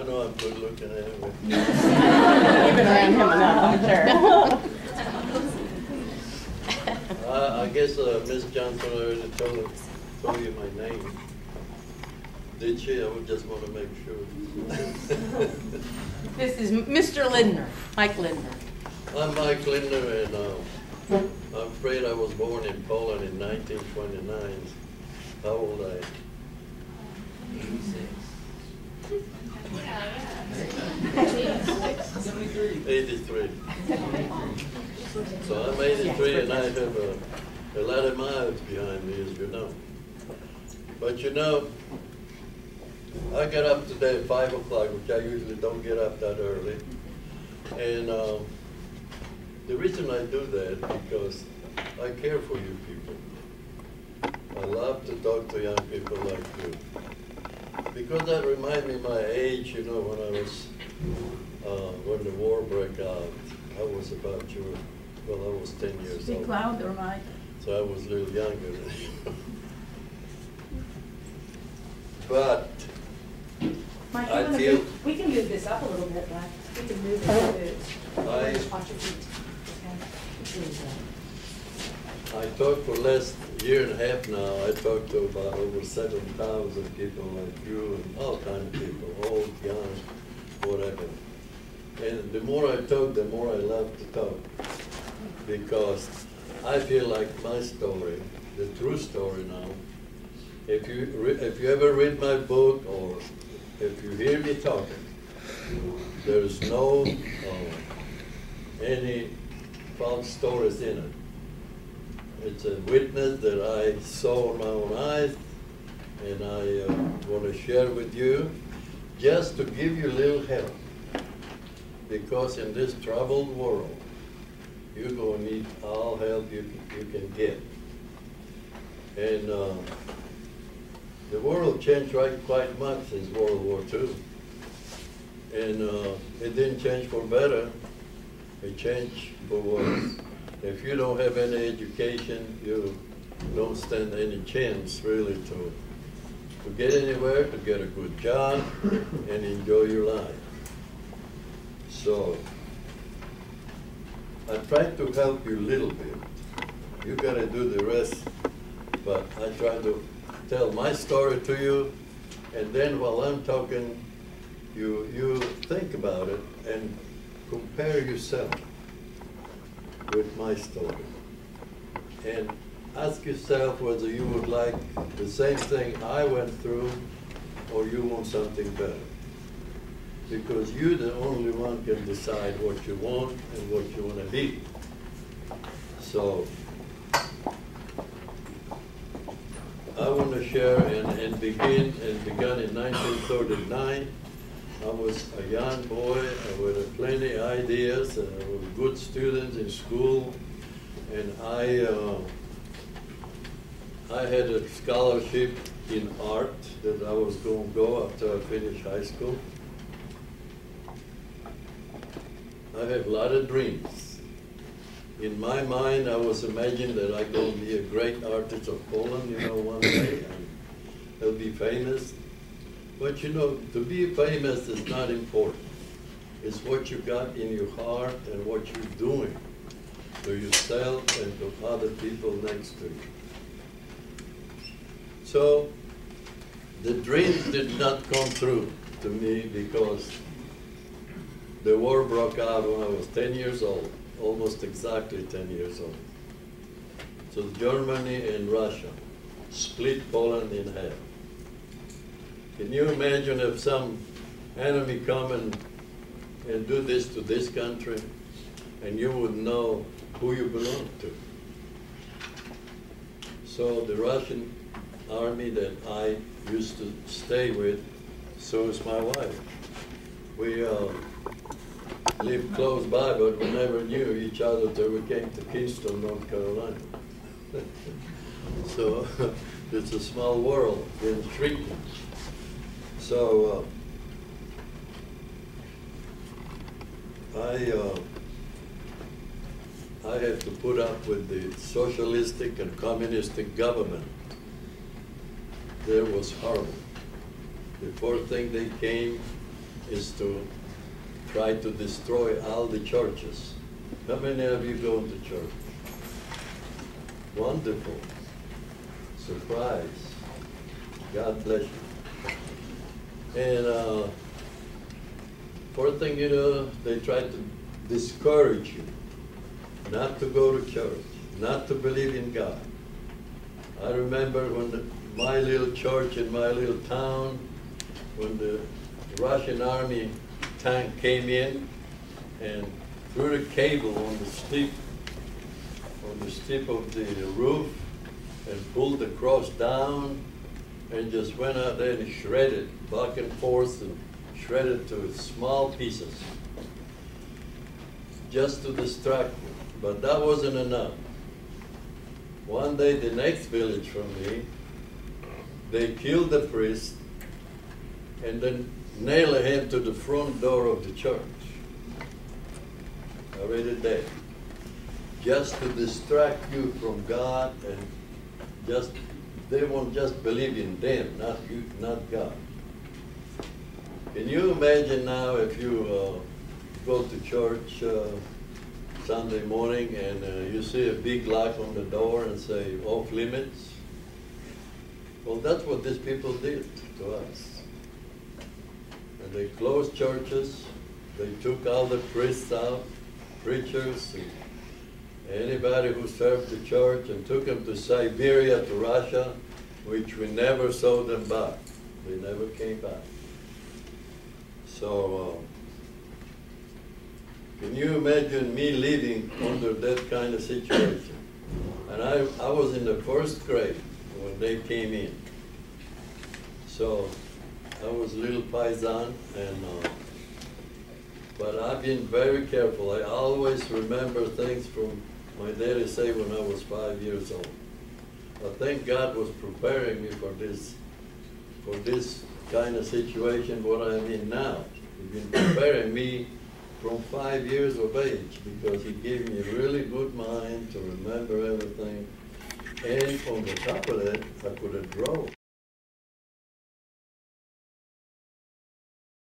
know I'm good looking anyway. You've been around him enough, I'm sure. I guess Miss Johnson already told you my name. Did she? I would just want to make sure. This is Mr. Lindner, Mike Lindner. I'm Mike Lindner, and I'm afraid I was born in Poland in 1929. How old I am? 83. So I'm 83 and I have a lot of miles behind me, as you know. But you know, I got up today at 5 o'clock, which I usually don't get up that early. And the reason I do that is because I care for you people. I love to talk to young people like you. Because that reminds me of my age, you know, when I was, when the war broke out. I was about I was 10 years old. Speak louder, Mike. So I was a little younger than you. But Mike, I feel we can move this up a little bit, Mike. We can move it. I Watch your feet. I talked for the last year and a half now. I talked to about over 7,000 people like you and all kinds of people, old, young, whatever. And the more I talk, the more I love to talk. Because I feel like my story, the true story now, if you ever read my book or if you hear me talking, there's no any false stories in it. It's a witness that I saw with my own eyes, and I want to share with you just to give you a little help. Because in this troubled world, you're going to need all help you can get. And the world changed quite much since World War II. And it didn't change for better, it changed for worse. If you don't have any education, you don't stand any chance really to get anywhere, to get a good job, and enjoy your life. So I tried to help you a little bit. You got to do the rest, but I try to tell my story to you, and then while I'm talking, you think about it and compare yourself with my story. And ask yourself whether you would like the same thing I went through or you want something better. Because you're the only one can decide what you want and what you want to be. So I want to share and began in 1939. I was a young boy with plenty of ideas, with good students in school, and I had a scholarship in art that I was going to go after I finished high school. I have a lot of dreams. In my mind, I was imagining that I'm going to be a great artist of Poland, you know, one day, and I'll be famous. But you know, to be famous is not important. It's what you got in your heart and what you're doing to yourself and to other people next to you. So the dreams did not come true to me because the war broke out when I was 10 years old, almost exactly 10 years old. So Germany and Russia split Poland in half. Can you imagine if some enemy come and do this to this country, and you would know who you belong to? So the Russian army that I used to stay with, so is my wife. We lived close by, but we never knew each other till we came to Kingston, North Carolina. So it's a small world in treatment. So I had to put up with the socialistic and communistic government. There was horrible. The first thing they came, is to try to destroy all the churches. How many of you go to church? Wonderful. Surprise. God bless you. And first thing you know, they try to discourage you not to go to church, not to believe in God. I remember when my little church in my little town, when the Russian army tank came in and threw the cable on the steep of the roof and pulled the cross down and just went out there and shredded back and forth and shredded to small pieces just to distract me. But that wasn't enough. One day, the next village from me, they killed the priest and then nailed him to the front door of the church. Already dead. Just to distract you from God, and just they won't just believe in them, not you, not God. Can you imagine now if you go to church Sunday morning and you see a big lock on the door and say off limits? Well, that's what these people did to us. And they closed churches. They took all the priests out, preachers, and anybody who served the church, and took them to Siberia, to Russia, which we never saw them back. They never came back. So, can you imagine me living under that kind of situation? And I was in the first grade when they came in. So, I was a little paisan, and but I've been very careful. I always remember things from my daddy say when I was 5 years old. I think God was preparing me for this kind of situation, what I'm in now. He's been preparing me from 5 years of age, because he gave me a really good mind to remember everything. And on the top of that, I could have drawn.